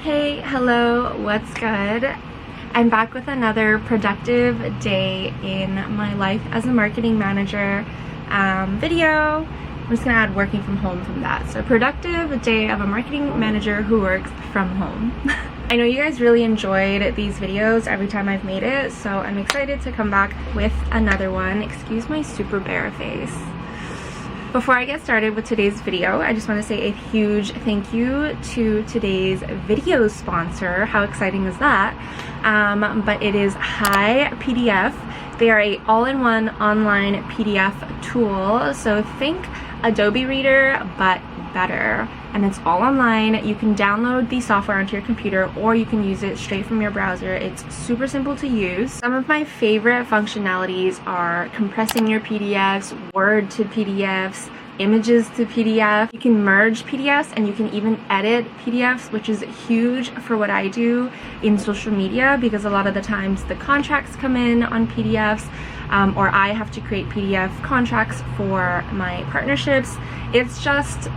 Hey, hello, what's good? I'm back with another productive day in my life as a marketing manager video. I'm just gonna add working from home from that. So productive day of a marketing manager who works from home. I know you guys really enjoyed these videos every time I've made it, so I'm excited to come back with another one. Excuse my super bare face. Before I get started with today's video, I just want to say a huge thank you to today's video sponsor. How exciting is that? But it is HiPDF. They are a all-in-one online PDF tool. So think Adobe Reader, but better. And it's all online. You can download the software onto your computer or you can use it straight from your browser. It's super simple to use. Some of my favorite functionalities are compressing your PDFs, Word to PDFs, images to PDF. You can merge PDFs and you can even edit PDFs, which is huge for what I do in social media because a lot of the times the contracts come in on PDFs or I have to create PDF contracts for my partnerships. It's just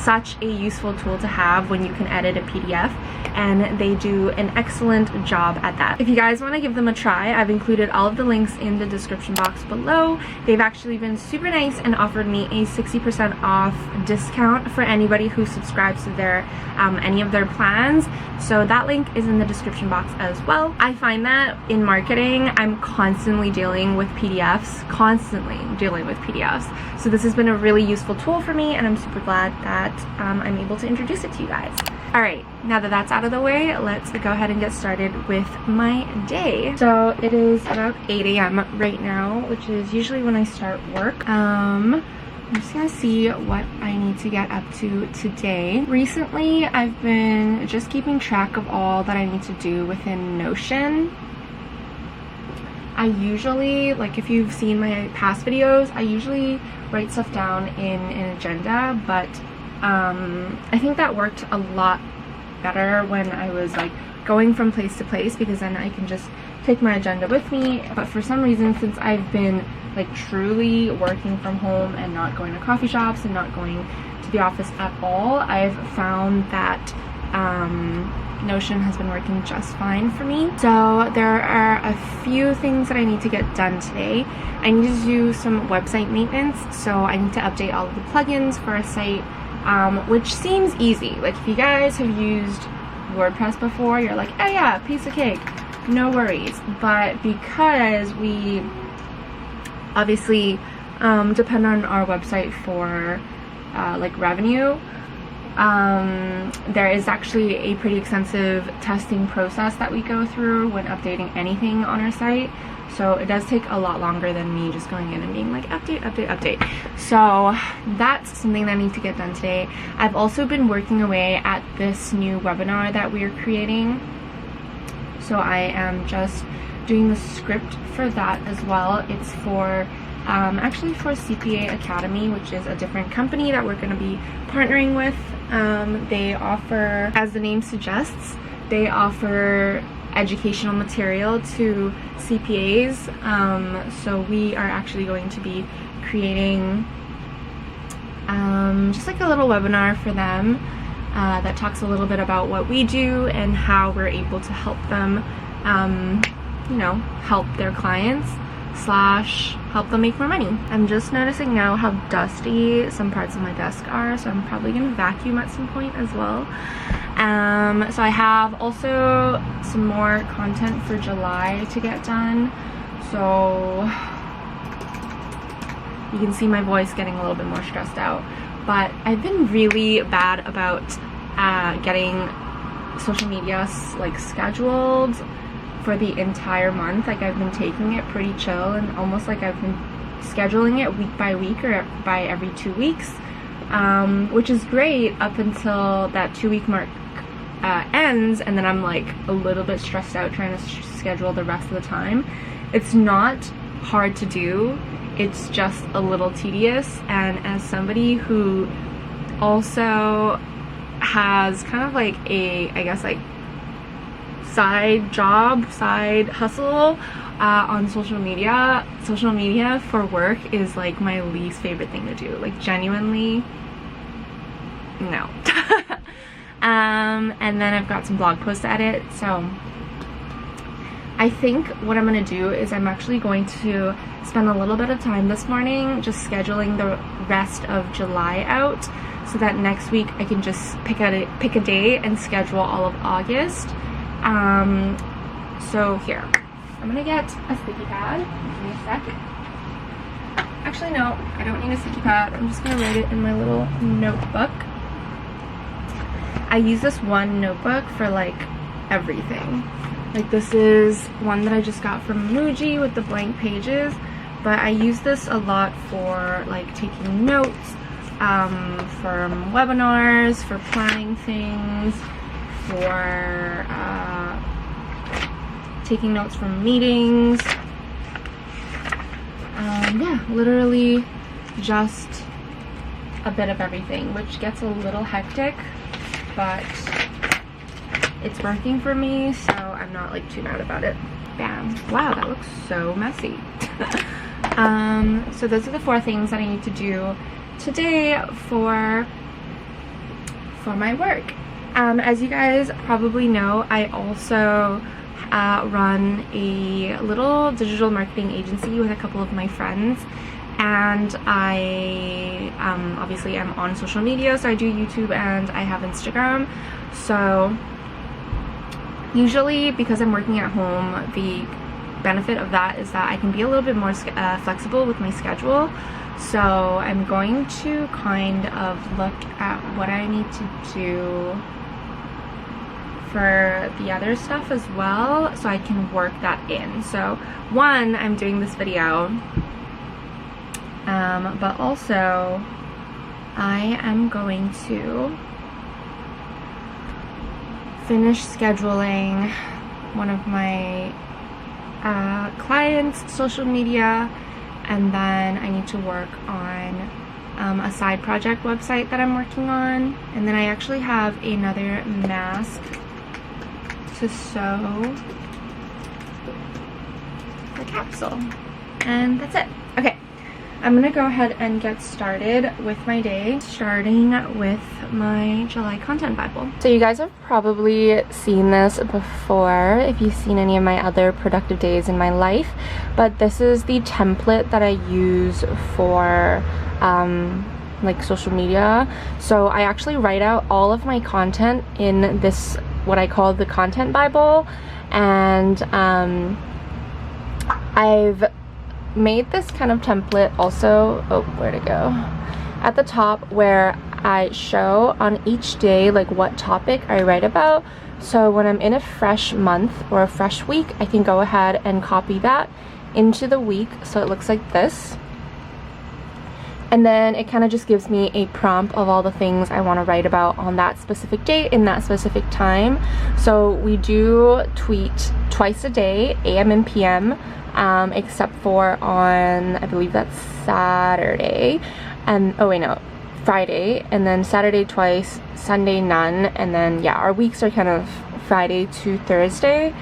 such a useful tool to have when you can edit a PDF, and they do an excellent job at that. If you guys want to give them a try, I've included all of the links in the description box below. They've actually been super nice and offered me a 60% off discount for anybody who subscribes to their any of their plans, so that link is in the description box as well. I find that in marketing I'm constantly dealing with PDFs, so this has been a really useful tool for me and I'm super glad that I'm able to introduce it to you guys. Alright, now that that's out of the way, let's go ahead and get started with my day. So it is about 8 a.m. right now, which is usually when I start work. I'm just gonna see what I need to get up to today. Recently, I've been just keeping track of all that I need to do within Notion. I usually, like if you've seen my past videos, I usually write stuff down in an agenda, but I think that worked a lot better when I was like going from place to place because then I can just take my agenda with me. But for some reason, since I've been like truly working from home and not going to coffee shops and not going to the office at all, I've found that Notion has been working just fine for me. So there are a few things that I need to get done today. I need to do some website maintenance, so I need to update all of the plugins for a site, which seems easy. Like if you guys have used WordPress before, you're like, oh yeah, piece of cake, no worries. But because we obviously depend on our website for like revenue, there is actually a pretty extensive testing process that we go through when updating anything on our site. So it does take a lot longer than me just going in and being like update, update, update. So that's something that I need to get done today. I've also been working away at this new webinar that we are creating. So I am just doing the script for that as well. It's for actually for CPA Academy, which is a different company that we're going to be partnering with. They offer, as the name suggests, they offer educational material to CPAs. So we are actually going to be creating just like a little webinar for them that talks a little bit about what we do and how we're able to help them, you know, help their clients / help them make more money. I'm just noticing now how dusty some parts of my desk are, so I'm probably gonna vacuum at some point as well. So I have also some more content for July to get done, so you can see my voice getting a little bit more stressed out. But I've been really bad about getting social media like scheduled for the entire month. Like I've been taking it pretty chill and almost like I've been scheduling it week by week or by every 2 weeks, which is great up until that 2-week mark ends, and then I'm like a little bit stressed out trying to schedule the rest of the time. It's not hard to do, it's just a little tedious, and as somebody who also has kind of like a, I guess like side job, side hustle on social media for work is like my least favorite thing to do. Like genuinely, no. And then I've got some blog posts to edit. So I think what I'm going to do is I'm actually going to spend a little bit of time this morning just scheduling the rest of July out, so that next week I can just pick a day and schedule all of August. So here, I'm gonna get a sticky pad. Give me a sec. Actually, no, I don't need a sticky pad. I'm just gonna write it in my little notebook. I use this one notebook for like everything. Like, this is one that I just got from Muji with the blank pages, but I use this a lot for like taking notes, from webinars, for planning things, for taking notes from meetings. Yeah, literally just a bit of everything, which gets a little hectic, but it's working for me, so I'm not like too mad about it. Bam. Wow, that looks so messy. So those are the 4 things that I need to do today for my work. As you guys probably know, I also run a little digital marketing agency with a couple of my friends, and I obviously am on social media, so I do YouTube and I have Instagram. So usually, because I'm working at home, the benefit of that is that I can be a little bit more flexible with my schedule. So I'm going to kind of look at what I need to do for the other stuff as well, so I can work that in. So one, I'm doing this video, but also I am going to finish scheduling one of my clients' social media, and then I need to work on a side project website that I'm working on, and then I actually have another mask to sew the capsule, and that's it. Okay, I'm gonna go ahead and get started with my day, starting with my July content Bible. So you guys have probably seen this before if you've seen any of my other productive days in my life, but this is the template that I use for like social media. So I actually write out all of my content in this, what I call the content Bible, and I've made this kind of template also, oh, where to go, at the top, where I show on each day like what topic I write about. So when I'm in a fresh month or a fresh week, I can go ahead and copy that into the week, so it looks like this. And then it kind of just gives me a prompt of all the things I want to write about on that specific date in that specific time. So we do tweet twice a day, AM and PM, except for on, I believe that's Saturday, and oh wait, no, Friday, and then Saturday twice, Sunday none, and then yeah, our weeks are kind of Friday to Thursday,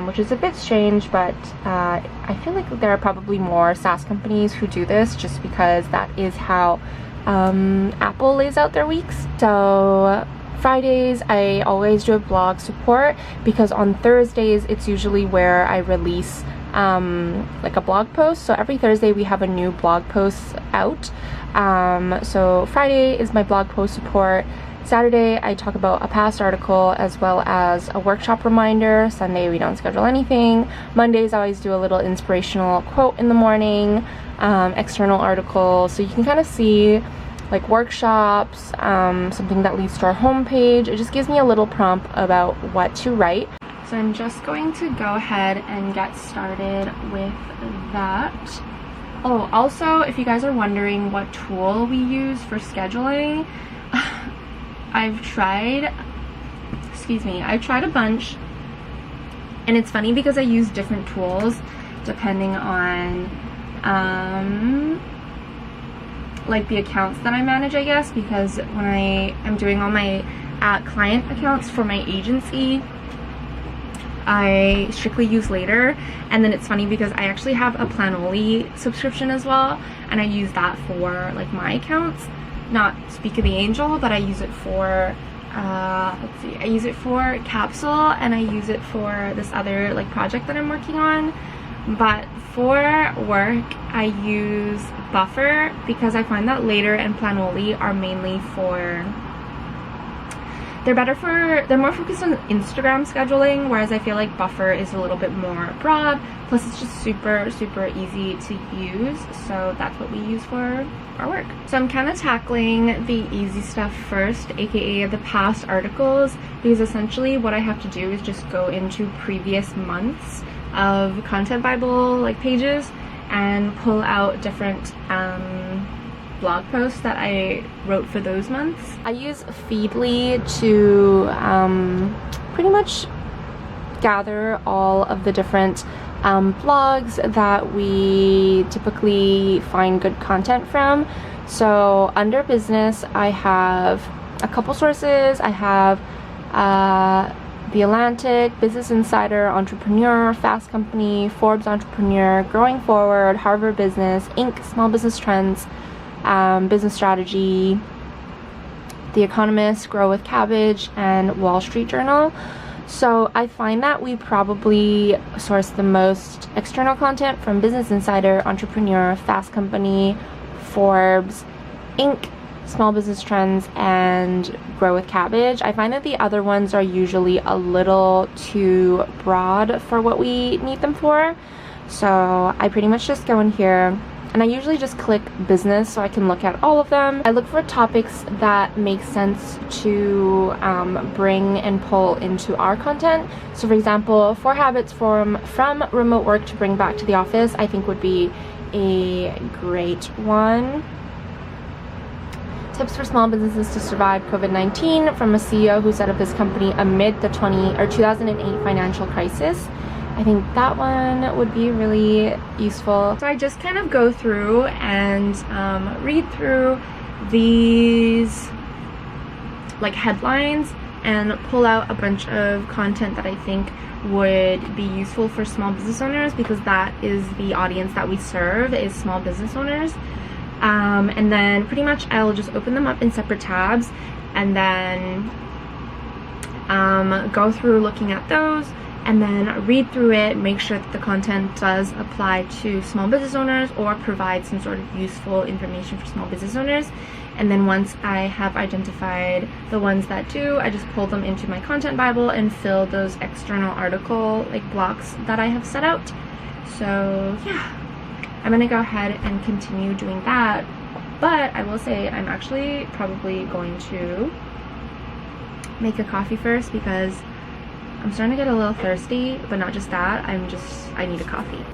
which is a bit strange, but I feel like there are probably more Saas companies who do this just because that is how Apple lays out their weeks. So Fridays, I always do a blog support, because on Thursdays, it's usually where I release like a blog post. So every Thursday we have a new blog post out. So Friday is my blog post support. Saturday I talk about a past article as well as a workshop reminder. Sunday we don't schedule anything. Mondays I always do a little inspirational quote in the morning, external article, so you can kind of see like workshops, something that leads to our homepage. It just gives me a little prompt about what to write. So I'm just going to go ahead and get started with that. Oh, also, if you guys are wondering what tool we use for scheduling, I've tried a bunch, and it's funny because I use different tools depending on like the accounts that I manage, I guess, because when I am doing all my client accounts for my agency, I strictly use Later, and then it's funny because I actually have a Planoly subscription as well, and I use that for like my accounts, not Speak of the Angel, but I use it for let's see, I use it for Capsule and I use it for this other like project that I'm working on. But for work, I use Buffer because I find that Later and Planoly are mainly for, they're more focused on Instagram scheduling, whereas I feel like Buffer is a little bit more broad, plus it's just super easy to use, so that's what we use for our work. So I'm kind of tackling the easy stuff first, aka the past articles, because essentially what I have to do is just go into previous months of Content Bible like pages and pull out different blog posts that I wrote for those months. I use Feedly to pretty much gather all of the different blogs that we typically find good content from. So under business, I have a couple sources. I have The Atlantic, Business Insider, Entrepreneur, Fast Company, Forbes Entrepreneur, Growing Forward, Harvard Business, Inc., Small Business Trends, Business Strategy, The Economist, Grow with Cabbage, and Wall Street Journal. So I find that we probably source the most external content from Business Insider, Entrepreneur, Fast Company, Forbes, Inc., Small Business Trends, and Grow with Cabbage. I find that the other ones are usually a little too broad for what we need them for. So I pretty much just go in here and I usually just click business so I can look at all of them. I look for topics that make sense to bring and pull into our content. So for example, 4 habits from remote work to bring back to the office, I think would be a great one. Tips for small businesses to survive COVID-19 from a CEO who set up his company amid the 2008 financial crisis. I think that one would be really useful. So I just kind of go through and read through these like headlines and pull out a bunch of content that I think would be useful for small business owners, because that is the audience that we serve, is small business owners. And then pretty much I'll just open them up in separate tabs and then go through looking at those and then read through it, make sure that the content does apply to small business owners or provide some sort of useful information for small business owners. And then once I have identified the ones that do, I just pull them into my content Bible and fill those external article like blocks that I have set out. So yeah, I'm gonna go ahead and continue doing that. But I will say I'm actually probably going to make a coffee first because I'm starting to get a little thirsty, but not just that, I need a coffee.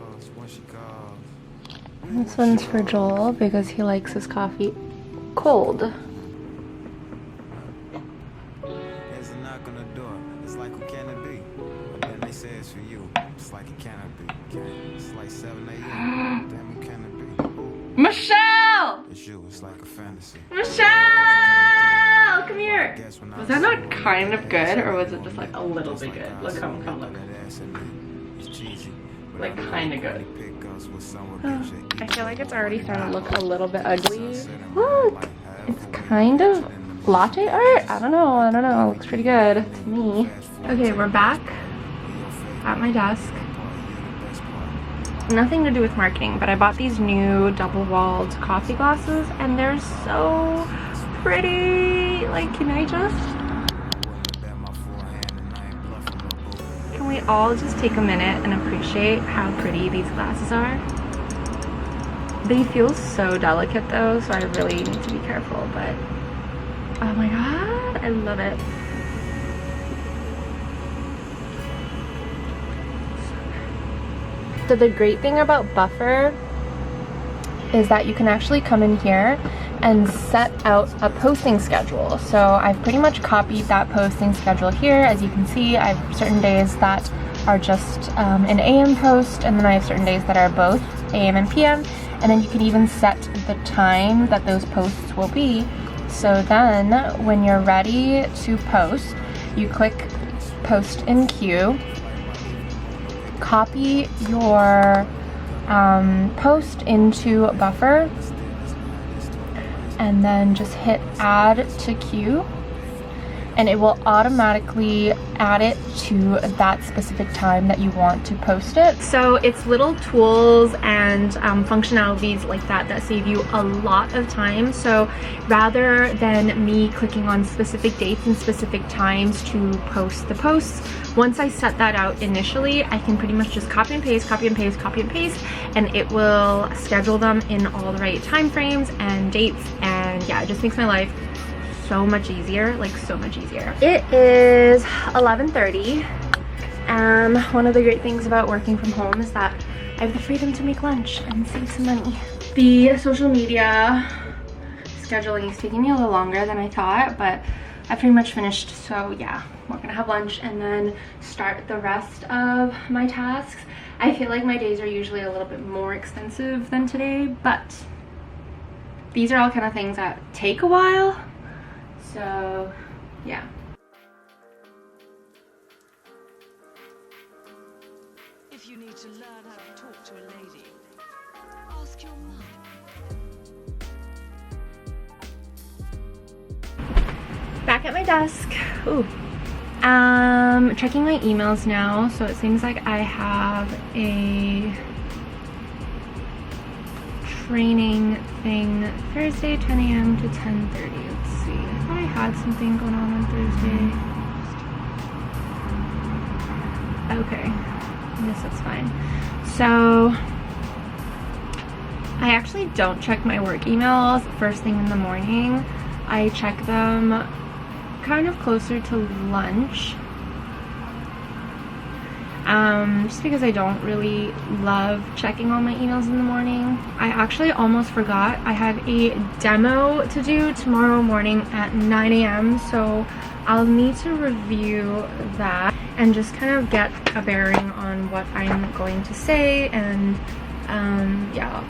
This one's for Joel because he likes his coffee cold. There's a knock on the door. It's like, who can it be? Then they say it's for you. It's like, it cannot be. It's like 7 a.m. Damn, who can it be? Michelle! It's you. It's like a fantasy. Michelle! Come here! Was that not kind of good, or was it just like a little bit good? Look, come look. Like kind of good. I feel like it's already starting to look a little bit ugly. Look! It's kind of latte art? I don't know. It looks pretty good to me. Okay, we're back at my desk. Nothing to do with marketing, but I bought these new double-walled coffee glasses and they're so pretty. Like, can we all just take a minute and appreciate how pretty these glasses are? They feel so delicate though, so I really need to be careful, but oh my god, I love it. So the great thing about Buffer is that you can actually come in here and set out a posting schedule. So I've pretty much copied that posting schedule here. As you can see, I have certain days that are just an AM post, and then I have certain days that are both AM and PM, and then you can even set the time that those posts will be. So then when you're ready to post, you click post in queue, copy your post into Buffer, and then just hit add to queue, and it will automatically add it to that specific time that you want to post it. So it's little tools and functionalities like that that save you a lot of time. So rather than me clicking on specific dates and specific times to post the posts, once I set that out initially, I can pretty much just copy and paste, copy and paste, copy and paste, and it will schedule them in all the right time frames and dates. And yeah, it just makes my life so much easier, like so much easier. It is 11:30. One of the great things about working from home is that I have the freedom to make lunch and save some money. The social media scheduling is taking me a little longer than I thought, but I pretty much finished. So yeah, we're gonna have lunch and then start the rest of my tasks. I feel like my days are usually a little bit more extensive than today, but these are all kind of things that take a while. So yeah. If you need to learn how to talk to a lady, ask your mum. Back at my desk. Ooh. Checking my emails now. So it seems like I have a training thing Thursday, 10 a.m. to 10:30. Let's see. I thought I had something going on Thursday. Okay. I guess that's fine. So I actually don't check my work emails first thing in the morning. I check them kind of closer to lunch. Just because I don't really love checking all my emails in the morning. I actually almost forgot I have a demo to do tomorrow morning at 9 a.m. so I'll need to review that and just kind of get a bearing on what I'm going to say. And yeah,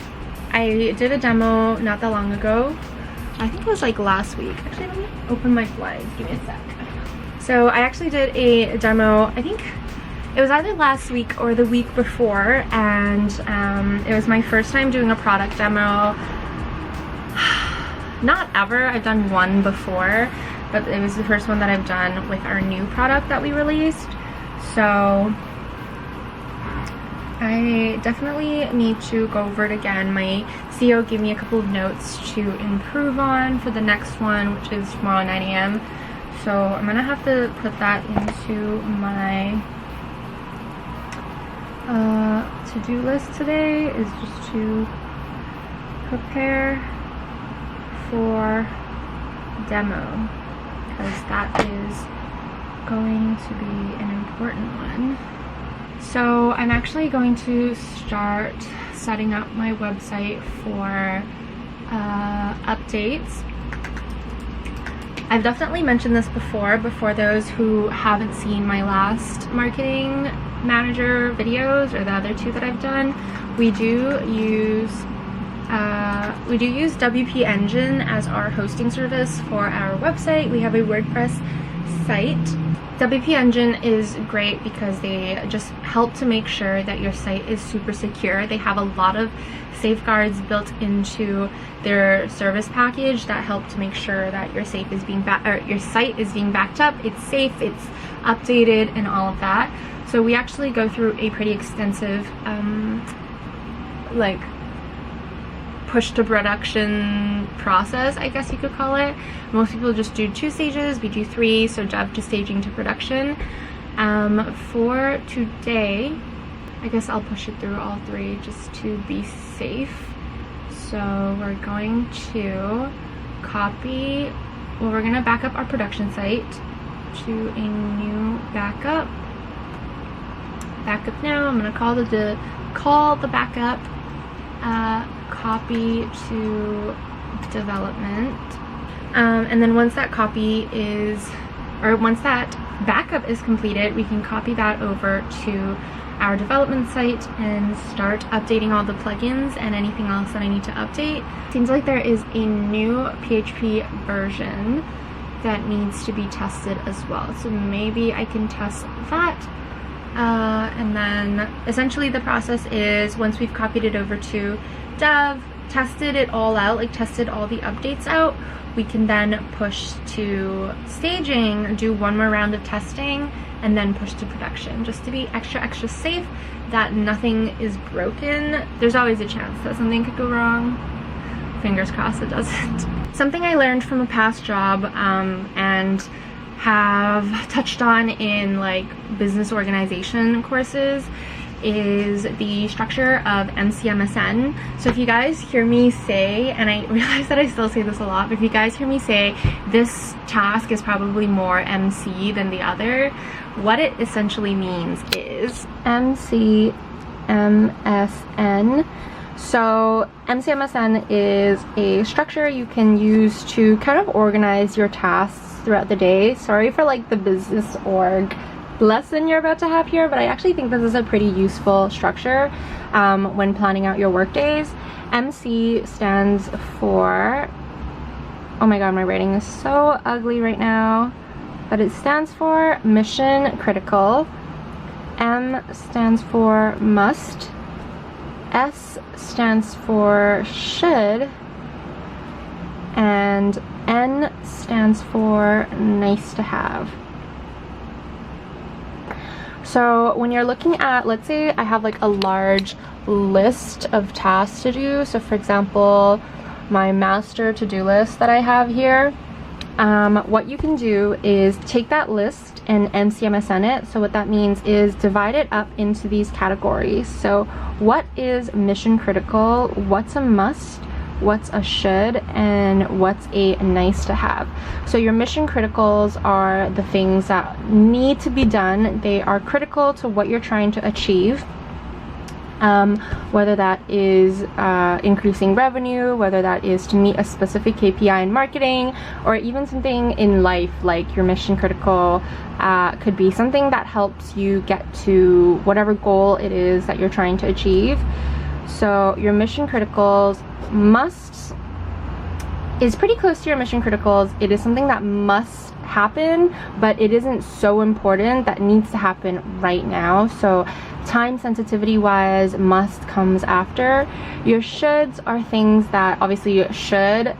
I did a demo not that long ago. I think it was like last week. Actually, let me open my slides. Give me a sec. So I actually did a demo, I think it was either last week or the week before, and it was my first time doing a product demo. Not ever, I've done one before, but it was the first one that I've done with our new product that we released. So I definitely need to go over it again. My CEO gave me a couple of notes to improve on for the next one, which is tomorrow at 9 a.m. So I'm gonna have to put that into my to-do list today, is just to prepare for demo, because that is going to be an important one. So I'm actually going to start setting up my website for updates. I've definitely mentioned this before, but for those who haven't seen my last marketing manager videos or the other two that I've done, we do use WP Engine as our hosting service for our website. We have a WordPress site. WP Engine is great because they just help to make sure that your site is super secure. They have a lot of safeguards built into their service package that help to make sure that your site is being backed up, it's safe, it's updated, and all of that. So we actually go through a pretty extensive like push to production process, I guess you could call it. Most people just do 2 stages, we do 3, so dev to staging to production. For today, I guess I'll push it through all 3 just to be safe. So we're going to copy, well, we're gonna back up our production site to a new backup. Backup now. I'm gonna call the backup copy to development, and then once that once that backup is completed, we can copy that over to our development site and start updating all the plugins and anything else that I need to update. Seems like there is a new PHP version that needs to be tested as well, so maybe I can test that. And then essentially the process is, once we've copied it over to dev, tested it all out, like tested all the updates out, we can then push to staging, do one more round of testing, and then push to production, just to be extra safe that nothing is broken. There's always a chance that something could go wrong. Fingers crossed it doesn't. Something I learned from a past job and have touched on in like business organization courses is the structure of MCMSN. So if you guys hear me say, and I realize that I still say this a lot, but if you guys hear me say this task is probably more MC than the other, what it essentially means is MCMSN. So MCMSN is a structure you can use to kind of organize your tasks throughout the day. Sorry for like the business org lesson you're about to have here, but I actually think this is a pretty useful structure when planning out your work days. MC stands for, oh my god, my writing is so ugly right now, but it stands for mission critical. M stands for must. S stands for should. And N stands for nice to have. So when you're looking at, let's say I have like a large list of tasks to do. So for example, my master to-do list that I have here, what you can do is take that list and MCMSN it. So what that means is divide it up into these categories. So what is mission critical, what's a must, what's a should, and what's a nice to have. So your mission criticals are the things that need to be done. They are critical to what you're trying to achieve, whether that is increasing revenue, whether that is to meet a specific KPI in marketing, or even something in life, like your mission critical could be something that helps you get to whatever goal it is that you're trying to achieve. So your mission criticals must is pretty close to your mission criticals. It is something that must happen, but it isn't so important that it needs to happen right now. So time sensitivity wise, must comes after. Your shoulds are things that obviously should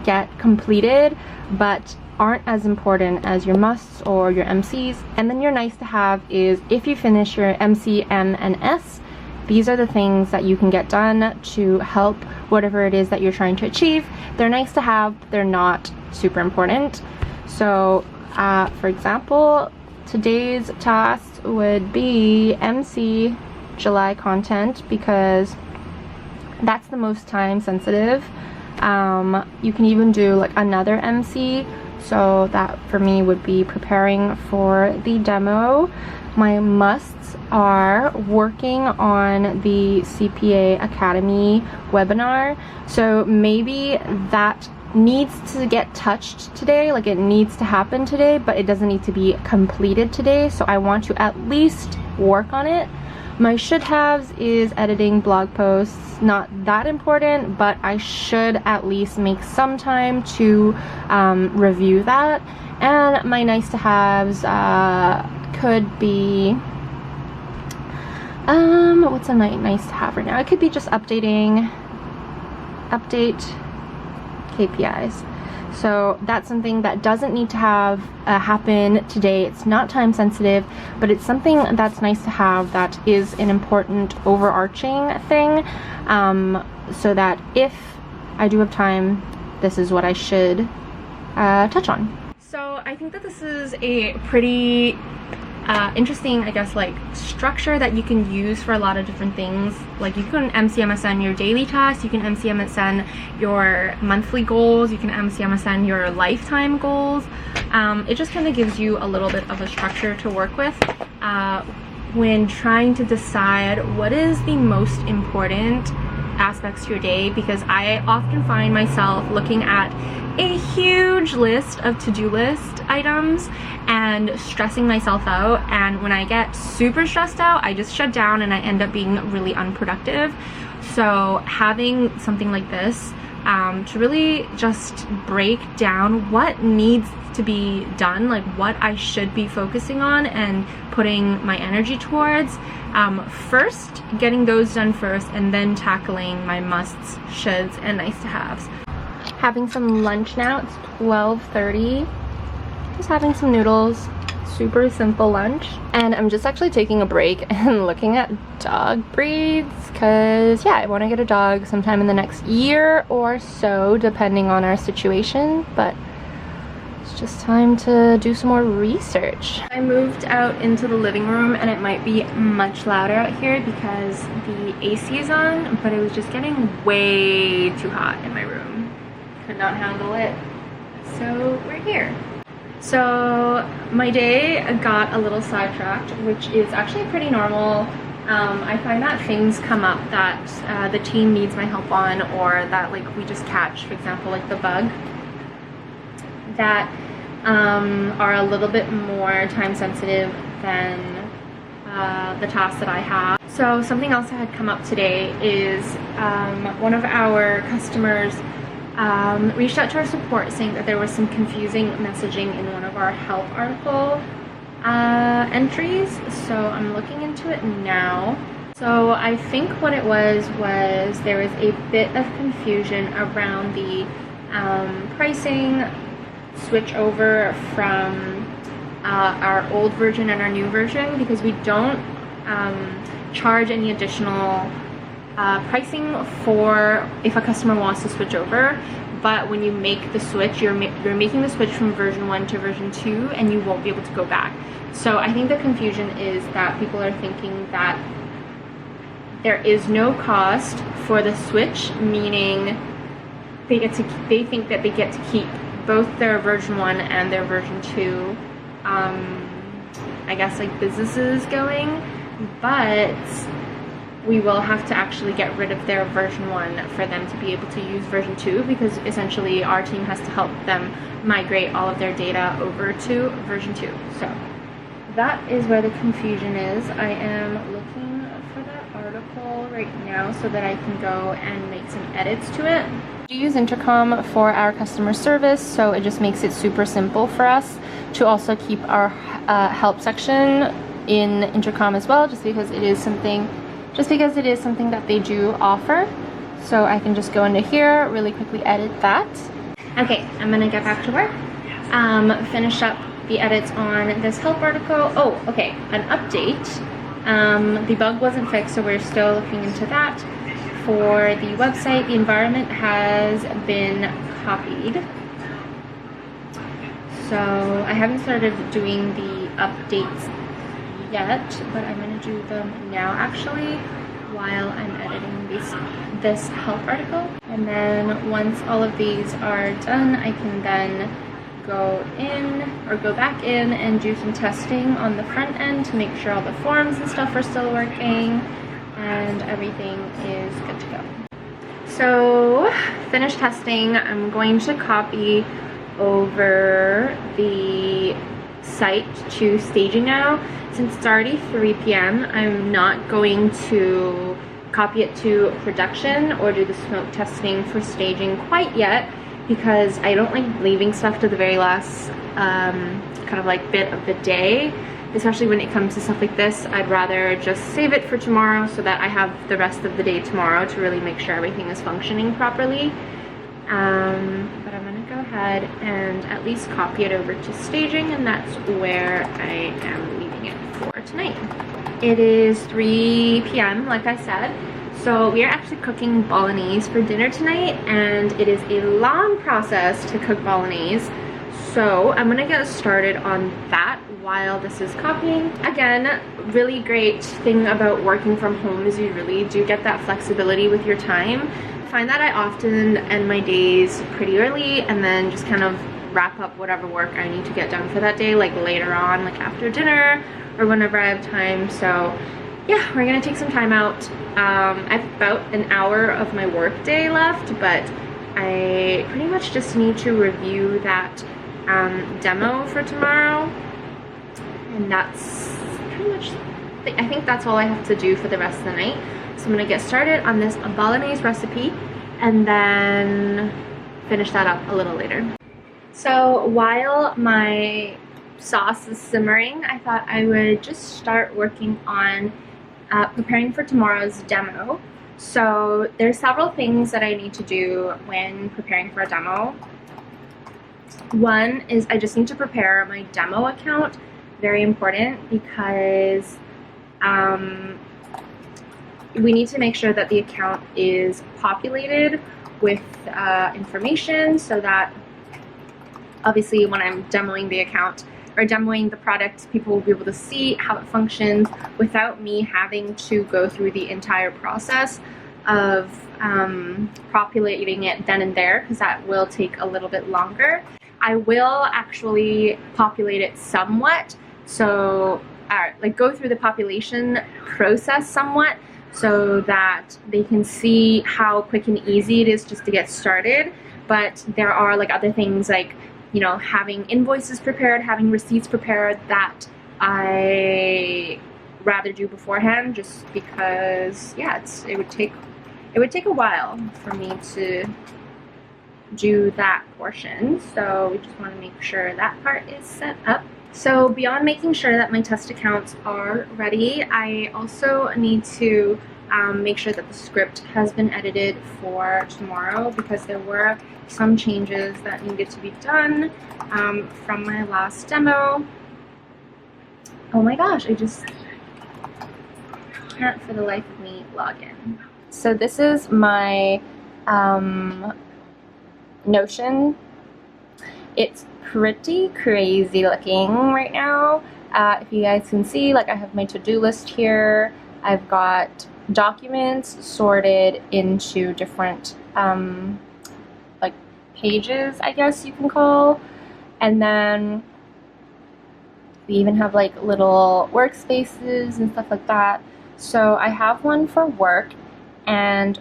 get completed but aren't as important as your musts or your MCs. And then your nice to have is if you finish your MC, M, and S, these are the things that you can get done to help whatever it is that you're trying to achieve. They're nice to have, they're not super important. So for example, today's task would be MC July content, because that's the most time sensitive. You can even do like another MC, so that for me would be preparing for the demo. My musts are working on the CPA Academy webinar, so maybe that needs to get touched today, like it needs to happen today, but it doesn't need to be completed today, so I want to at least work on it. My should haves is editing blog posts, not that important, but I should at least make some time to review that. And my nice to haves could be what's a nice to have right now? It could be just update KPIs. So that's something that doesn't need to have happen today. It's not time sensitive, but it's something that's nice to have that is an important overarching thing, so that if I do have time, this is what I should touch on. So I think that this is a pretty interesting, I guess, like structure that you can use for a lot of different things. Like you can MCMSN your daily tasks, you can MCMSN your monthly goals, you can MCMSN your lifetime goals. It just kind of gives you a little bit of a structure to work with when trying to decide what is the most important aspects to your day, because I often find myself looking at a huge list of to-do list items and stressing myself out, and when I get super stressed out, I just shut down and I end up being really unproductive. So having something like this to really just break down what needs to be done, like what I should be focusing on and putting my energy towards. First, getting those done first, and then tackling my musts, shoulds, and nice to haves. Having some lunch now, it's 12:30. Just having some noodles, super simple lunch. And I'm just actually taking a break and looking at dog breeds, because yeah, I want to get a dog sometime in the next year or so, depending on our situation, but it's just time to do some more research. I moved out into the living room, and it might be much louder out here because the AC is on, but it was just getting way too hot in my room. Could not handle it, so we're here. So my day got a little sidetracked, which is actually pretty normal. I find that things come up that the team needs my help on, or that like we just catch, for example, like the bug, that are a little bit more time sensitive than the tasks that I have. So something else that had come up today is one of our customers reached out to our support saying that there was some confusing messaging in one of our help article entries. So I'm looking into it now. So I think what it was there was a bit of confusion around the pricing switch over from our old version and our new version, because we don't charge any additional pricing for if a customer wants to switch over, but when you make the switch, you're making the switch from version 1 to version 2, and you won't be able to go back. So I think the confusion is that people are thinking that there is no cost for the switch, meaning they think that they get to keep both their version 1 and their version 2 I guess like businesses going, but we will have to actually get rid of their version 1 for them to be able to use version 2, because essentially our team has to help them migrate all of their data over to version 2. So that is where the confusion is. I am looking for that article right now so that I can go and make some edits to it. We use Intercom for our customer service, so it just makes it super simple for us to also keep our help section in Intercom as well, just because it is something that they do offer. So I can just go into here, really quickly edit that. Okay, I'm gonna get back to work. Finish up the edits on this help article. Oh, okay, an update. The bug wasn't fixed, so we're still looking into that. For the website, the environment has been copied. So I haven't started doing the updates yet, but I'm going to do them now actually while I'm editing this help article. And then once all of these are done, I can then go back in and do some testing on the front end to make sure all the forms and stuff are still working and everything is good to go. So finished testing. I'm going to copy over the site to staging now. Since it's already 3 p.m, I'm not going to copy it to production or do the smoke testing for staging quite yet, because I don't like leaving stuff to the very last kind of like bit of the day, especially when it comes to stuff like this. I'd rather just save it for tomorrow so that I have the rest of the day tomorrow to really make sure everything is functioning properly. But I'm gonna go ahead and at least copy it over to staging, and that's where I am leaving it for tonight. It is 3 p.m. like I said, so we are actually cooking bolognese for dinner tonight, and it is a long process to cook bolognese. So I'm gonna get started on that while this is copying. Again, really great thing about working from home is you really do get that flexibility with your time. I find that I often end my days pretty early and then just kind of wrap up whatever work I need to get done for that day, like later on, like after dinner or whenever I have time. So yeah, we're gonna take some time out. I have about an hour of my work day left, but I pretty much just need to review that demo for tomorrow, and that's pretty much, I think that's all I have to do for the rest of the night. So I'm gonna get started on this bolognese recipe, and then finish that up a little later. So while my sauce is simmering, I thought I would just start working on preparing for tomorrow's demo. So there's several things that I need to do when preparing for a demo. One is I just need to prepare my demo account. Very important, because we need to make sure that the account is populated with information, so that obviously when I'm demoing the account or demoing the product, people will be able to see how it functions without me having to go through the entire process of populating it then and there, because that will take a little bit longer. I will actually populate it somewhat, so like go through the population process somewhat, so that they can see how quick and easy it is just to get started. But there are like other things, like, you know, having invoices prepared, having receipts prepared, that I rather do beforehand, just because, yeah, it would take a while for me to do that portion. So we just want to make sure that part is set up. So beyond making sure that my test accounts are ready, I also need to make sure that the script has been edited for tomorrow, because there were some changes that needed to be done from my last demo. Oh my gosh, I just can't for the life of me log in. So this is my Notion. It's pretty crazy looking right now. If you guys can see, like, I have my to-do list here. I've got documents sorted into different like pages, I guess you can call, and then we even have like little workspaces and stuff like that. So I have one for work, and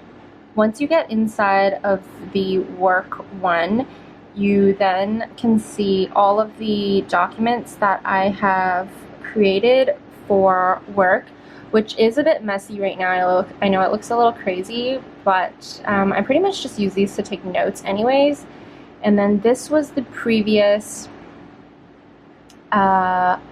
once you get inside of the work one, you then can see all of the documents that I have created for work, which is a bit messy right now. I know it looks a little crazy, but I pretty much just use these to take notes anyways. And then this was the previous product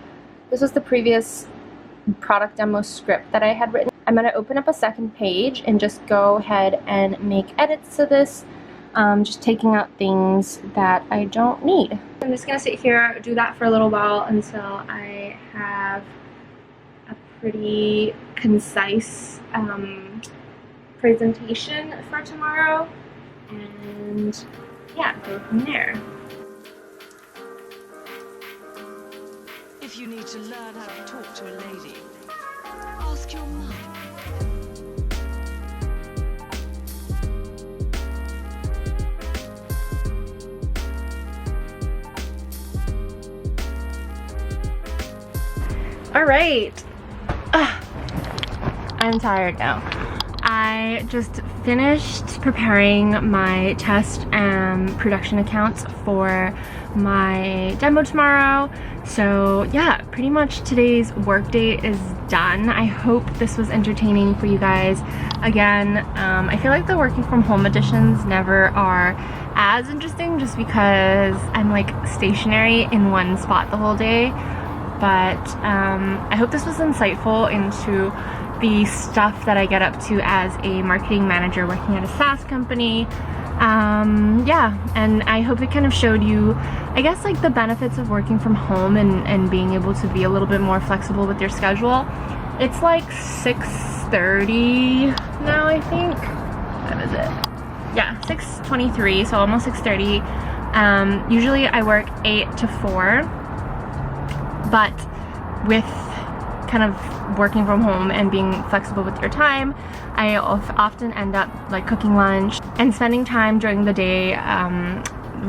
demo script that I had written. I'm going to open up a second page and just go ahead and make edits to this, just taking out things that I don't need. I'm just going to sit here, do that for a little while until I have a pretty concise presentation for tomorrow, and yeah, go from there. If you need to learn how to talk to a lady, ask your mum. All right. I'm tired now. I just finished preparing my test and production accounts for my demo tomorrow. So yeah, pretty much today's workday is done. I hope this was entertaining for you guys. Again, I feel like the working from home editions never are as interesting, just because I'm like stationary in one spot the whole day. But I hope this was insightful into the stuff that I get up to as a marketing manager working at a Saas company. Yeah, and I hope it kind of showed you, I guess, like the benefits of working from home and being able to be a little bit more flexible with your schedule. It's like 6:30 now, I think. What is it? Yeah, 6:23, so almost 6:30. Usually I work 8 to 4, but with kind of working from home and being flexible with your time, I often end up like cooking lunch and spending time during the day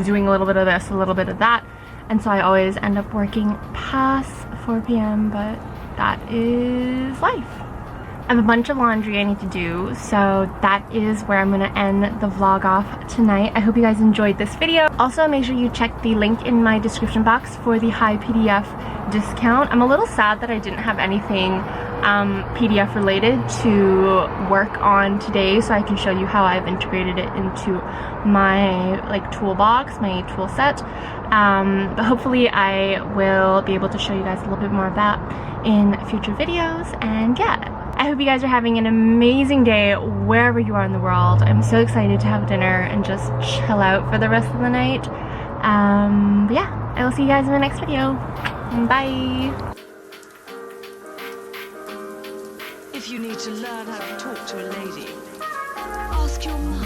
doing a little bit of this, a little bit of that, and so I always end up working past 4 p.m. but that is life. I have a bunch of laundry I need to do, so that is where I'm going to end the vlog off tonight. I hope you guys enjoyed this video. Also, make sure you check the link in my description box for the HiPDF discount. I'm a little sad that I didn't have anything PDF related to work on today, so I can show you how I've integrated it into my like toolbox, my tool set. But hopefully I will be able to show you guys a little bit more of that in future videos. And yeah, I hope you guys are having an amazing day wherever you are in the world. I'm so excited to have dinner and just chill out for the rest of the night. But yeah, I will see you guys in the next video. Bye! If you need to learn how to talk to a lady, ask your mum.